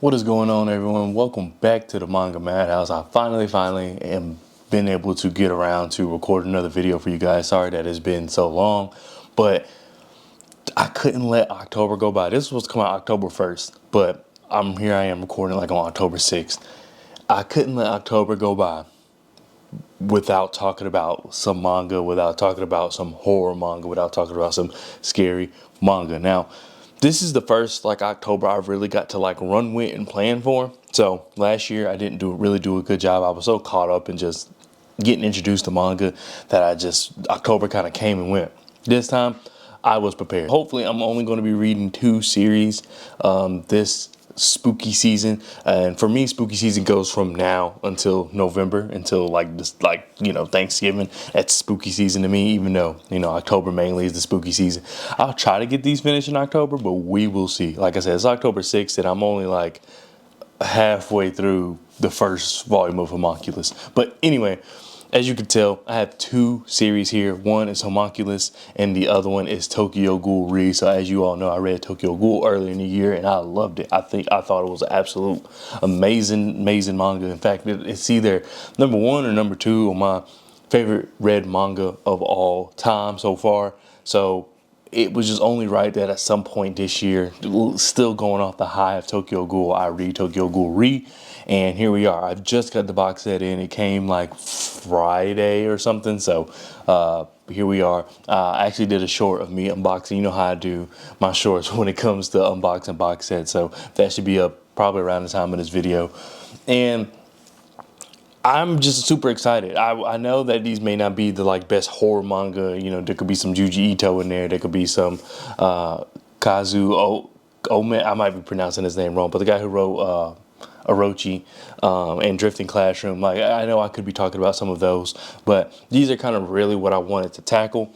What is going on, everyone? Welcome back to the Manga Madhouse. I finally am been able to get around to record another video for you guys. Sorry that it's been so long, but I couldn't let October go by. This was coming out October 1st, but I am recording like on October 6th. I couldn't let October go by without talking about some manga, without talking about some horror manga, without talking about some scary manga. Now, this is the first like October I've really got to like run with and plan for. So last year I didn't really do a good job. I was so caught up in just getting introduced to manga that October kind of came and went. This time I was prepared. Hopefully I'm only going to be reading 2 series this spooky season, and for me spooky season goes from now until November, until Thanksgiving. That's spooky season to me, even though October mainly is the spooky season. I'll try to get these finished in October, but we will see. Like I said, it's October 6th and I'm only like halfway through the first volume of Homunculus. But anyway, as you can tell, I have 2 series here. One is Homunculus and the other one is Tokyo Ghoul Re. So as you all know, I read Tokyo Ghoul earlier in the year and I loved it. I thought it was an absolute amazing manga. In fact, it's either number 1 or number 2 on my favorite read manga of all time so far. So it was just only right that at some point this year, still going off the high of Tokyo Ghoul, I read Tokyo Ghoul Re. And here we are. I've just got the box set in. It came like Friday or something. So here we are. I actually did a short of me unboxing. You know how I do my shorts when it comes to unboxing box sets. So that should be up probably around the time of this video. And I'm just super excited. I know that these may not be the like best horror manga. There could be some Junji Ito in there. There could be some Kazu Ome. I might be pronouncing his name wrong, but the guy who wrote Orochi and Drifting Classroom. Like, I know I could be talking about some of those, but these are kind of really what I wanted to tackle.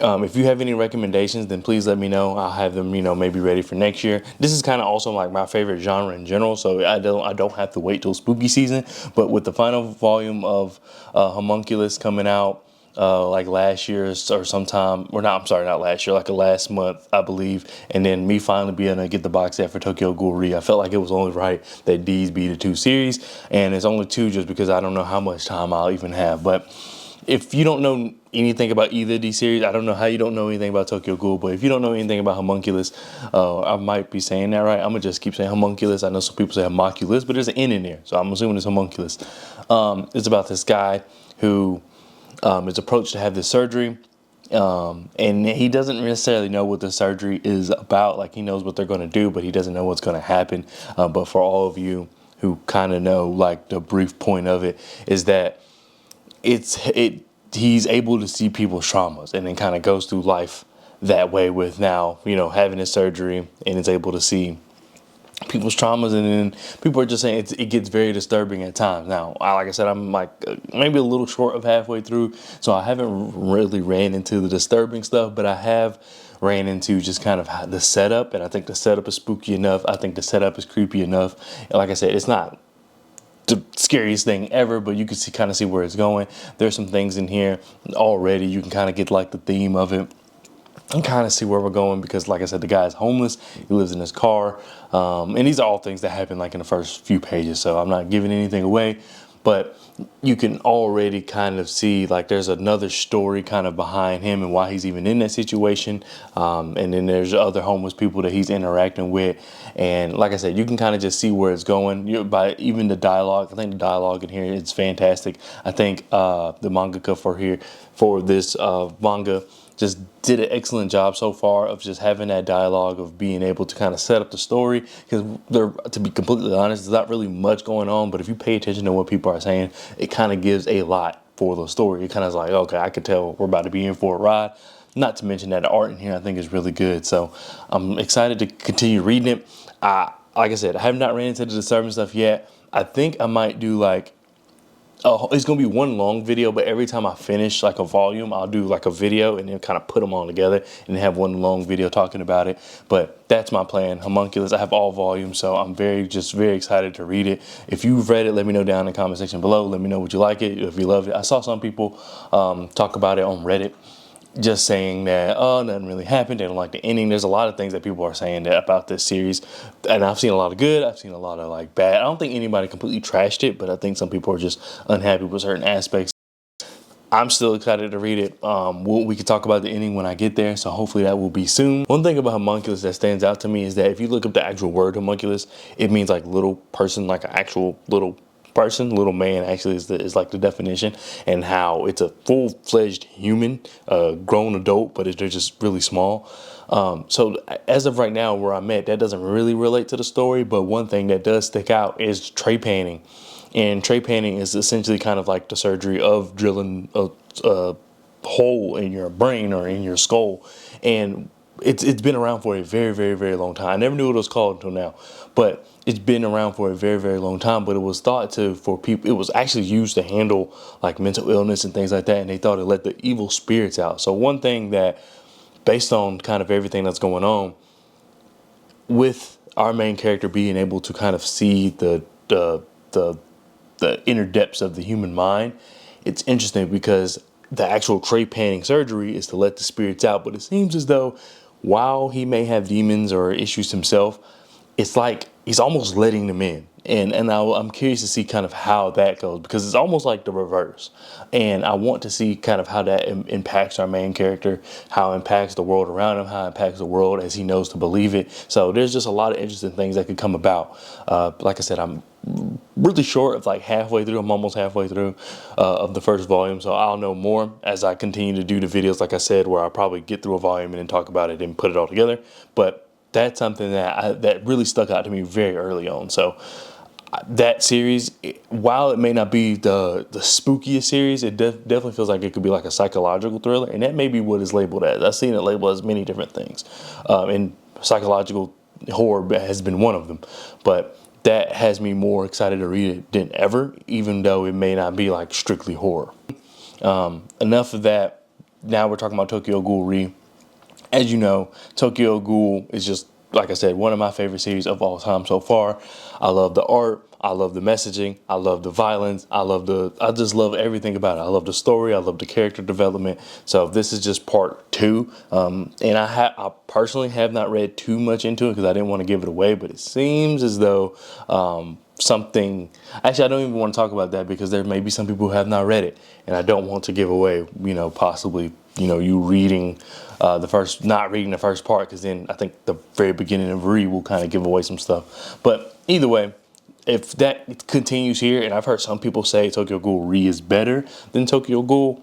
If you have any recommendations, then please let me know. I'll have them, maybe ready for next year. This is kind of also like my favorite genre in general, so I don't have to wait till spooky season. But with the final volume of Homunculus coming out like last year or sometime, or not, I'm sorry, not last year, like last month, I believe, and then me finally being able to get the box set for Tokyo Ghoul Re, I felt like it was only right that these be the 2 series, and it's only 2 just because I don't know how much time I'll even have. But if you don't know anything about either of these series, I don't know how you don't know anything about Tokyo Ghoul, but if you don't know anything about Homunculus, I might be saying that right. I'm going to just keep saying Homunculus. I know some people say Homunculus, but there's an N in there, so I'm assuming it's Homunculus. It's about this guy who is approached to have this surgery, and he doesn't necessarily know what the surgery is about. Like, he knows what they're going to do, but he doesn't know what's going to happen. But for all of you who kind of know, like, the brief point of it is that he's able to see people's traumas and then kind of goes through life that way with now, having his surgery, and is able to see people's traumas, and then people are just saying it gets very disturbing at times. Now, like I said, I'm like maybe a little short of halfway through, so I haven't really ran into the disturbing stuff, but I have ran into just kind of the setup, and I think the setup is spooky enough. I think the setup is creepy enough. And like I said, it's not the scariest thing ever, but you can kind of see where it's going. There's some things in here already. You can kind of get like the theme of it and kind of see where we're going, because like I said, the guy's homeless. He lives in his car. And these are all things that happen like in the first few pages. So I'm not giving anything away, but you can already kind of see like there's another story kind of behind him and why he's even in that situation. And then there's other homeless people that he's interacting with. And like I said, you can kind of just see where it's going by even the dialogue. I think the dialogue in here is fantastic. I think the mangaka for this manga just did an excellent job so far of just having that dialogue, of being able to kind of set up the story, because to be completely honest, there's not really much going on, but if you pay attention to what people are saying, it kind of gives a lot for the story. It kind of is like, okay, I could tell we're about to be in for a ride. Not to mention that the art in here I think is really good, so I'm excited to continue reading it. Like I said, I have not ran into the disturbing stuff yet. I think I might do like it's gonna be one long video, but every time I finish like a volume, I'll do like a video and then kind of put them all together and have one long video talking about it. But that's my plan. Homunculus, I have all volumes, so I'm very excited to read it. If you've read it, let me know down in the comment section below. Let me know what you like it, if you loved it. I saw some people talk about it on Reddit. just saying that, oh, nothing really happened. They don't like the ending. There's a lot of things that people are saying that about this series. And I've seen a lot of good. I've seen a lot of like bad. I don't think anybody completely trashed it, but I think some people are just unhappy with certain aspects. I'm still excited to read it. We can talk about the ending when I get there, so hopefully that will be soon. One thing about homunculus that stands out to me is that if you look up the actual word homunculus, it means like little person, like an actual little person, little man actually is like the definition, and how it's a full-fledged human, grown adult, but they're just really small. So as of right now where I'm at, that doesn't really relate to the story, but one thing that does stick out is trepanning. And trepanning is essentially kind of like the surgery of drilling a hole in your brain or in your skull. And it's been around for a very, very, very long time. I never knew what it was called until now, but it's been around for a very, very long time. But it was thought to, for people, it was actually used to handle like mental illness and things like that. And they thought it let the evil spirits out. So one thing that, based on kind of everything that's going on, with our main character being able to kind of see the inner depths of the human mind, it's interesting because the actual trepanning surgery is to let the spirits out. But it seems as though while he may have demons or issues himself, it's like he's almost letting them in. And I'm curious to see kind of how that goes, because it's almost like the reverse. And I want to see kind of how that impacts our main character, how it impacts the world around him, how it impacts the world as he knows to believe it. So there's just a lot of interesting things that could come about. Like I said, I'm really short of like halfway through. I'm almost halfway through of the first volume. So I'll know more as I continue to do the videos, like I said, where I'll probably get through a volume and then talk about it and put it all together. But that's something that really stuck out to me very early on. So that series, while it may not be the spookiest series, it definitely feels like it could be like a psychological thriller, and that may be what it's labeled as. I've seen it labeled as many different things, and psychological horror has been one of them. But that has me more excited to read it than ever, even though it may not be like strictly horror. Enough of that. Now we're talking about Tokyo Ghoul Re. As you know, Tokyo Ghoul is just, like I said, one of my favorite series of all time so far. I love the art. I love the messaging. I love the violence. I just love everything about it. I love the story. I love the character development. So this is just part 2. And I personally have not read too much into it because I didn't want to give it away, but it seems as though something, actually I don't even want to talk about that because there may be some people who have not read it, and I don't want to give away, possibly, you reading not reading the first part, because then I think the very beginning of Re will kind of give away some stuff. But either way, if that continues here, and I've heard some people say Tokyo Ghoul Re is better than Tokyo Ghoul,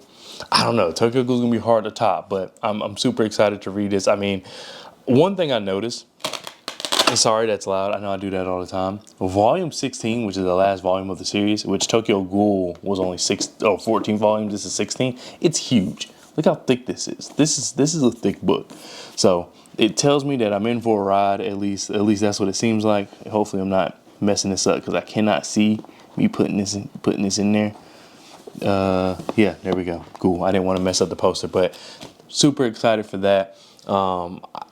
I don't know. Tokyo Ghoul is gonna be hard to top, but I'm super excited to read this. I mean, one thing I noticed, and sorry that's loud, I know I do that all the time. Volume 16, which is the last volume of the series, which Tokyo Ghoul was only 14 volumes, this is 16. It's huge. Look how thick this is. This is a thick book. So it tells me that I'm in for a ride. At least that's what it seems like. Hopefully I'm not messing this up, because I cannot see me putting this in there. Yeah, there we go. Cool. I didn't want to mess up the poster, but super excited for that.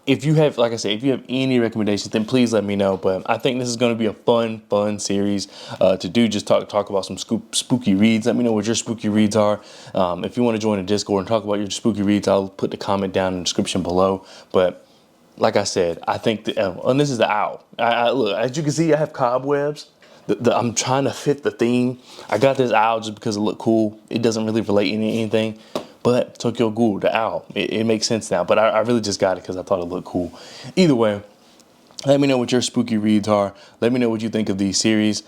If you have, like I said, if you have any recommendations, then please let me know. But I think this is going to be a fun series to do. Just talk about some spooky reads. Let me know what your spooky reads are. If you want to join the Discord and talk about your spooky reads, I'll put the comment down in the description below. But like I said, I think and this is the owl. Look, as you can see, I have cobwebs. I'm trying to fit the theme. I got this owl just because it looked cool. It doesn't really relate to anything. But Tokyo Ghoul, the owl, it makes sense now. But I really just got it because I thought it looked cool. Either way, let me know what your spooky reads are. Let me know what you think of these series,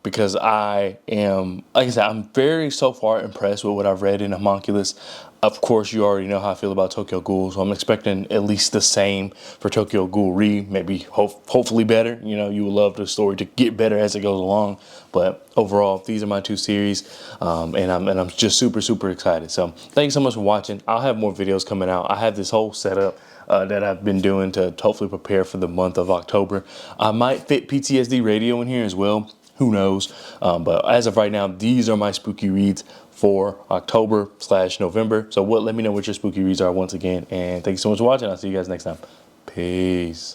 because I am, like I said, I'm very so far impressed with what I've read in Homunculus. Of course, you already know how I feel about Tokyo Ghoul, so I'm expecting at least the same for Tokyo Ghoul Re, maybe hopefully better. You would love the story to get better as it goes along, but overall, these are my 2 series, and I'm just super excited. So thank you so much for watching. I'll have more videos coming out. I have this whole setup that I've been doing to hopefully prepare for the month of October. I might fit PTSD Radio in here as well. Who knows? But as of right now, these are my spooky reads for October/November. So let me know what your spooky reads are once again. And thank you so much for watching. I'll see you guys next time. Peace.